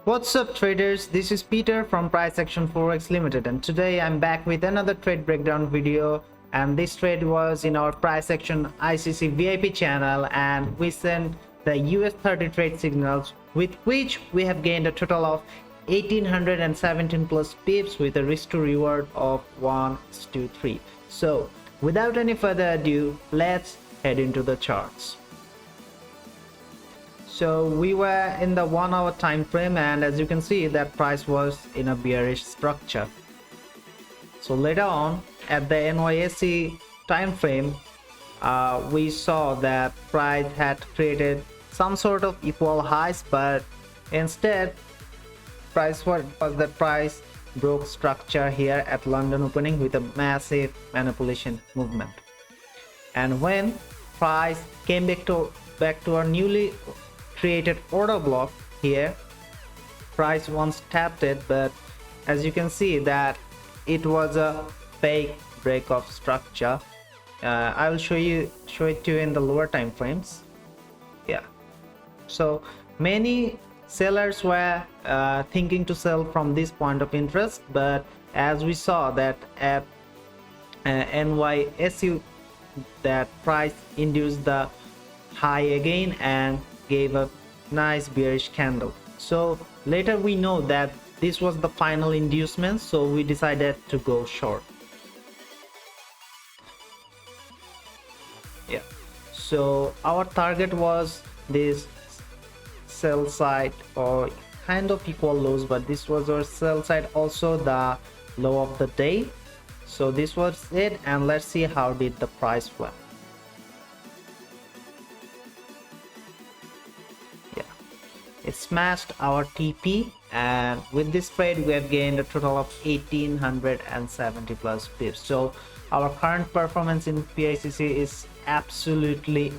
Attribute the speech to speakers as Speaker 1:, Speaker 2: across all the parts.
Speaker 1: What's up traders, this is Peter from Price Action Forex Limited, and today I'm back with another trade breakdown video. And this trade was in our Price Action ICC VIP channel, and we sent the US30 trade signals, with which we have gained a total of 1817 plus pips with a risk to reward of 1:3. So without any further ado, let's head into the charts. So we were in the 1 hour time frame, and as you can see that price was in a bearish structure. So later on at the NYSE time frame, we saw that price had created some sort of equal highs, but instead price was that price broke structure here at London opening with a massive manipulation movement. And when price came back to our newly created order block here, price once tapped it, but as you can see that it was a fake break of structure. I will show it to you in the lower time frames. Yeah, so many sellers were thinking to sell from this point of interest, but as we saw that at NYSE, that price induced the high again and gave a nice bearish candle. So later we know that this was the final inducement, so we decided to go short. Yeah, so our target was this sell side or kind of equal lows, but this was our sell side, also the low of the day. So this was it, and let's see how did the price flip. It smashed our TP, and with this trade we have gained a total of 1870 plus pips. So our current performance in PICC is absolutely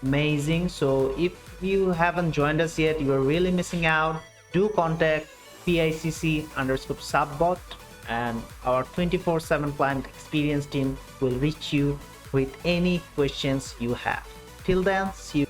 Speaker 1: amazing. So if you haven't joined us yet, you are really missing out. Do contact PICC_subbot, and our 24/7 client experience team will reach you with any questions you have. Till then, see you.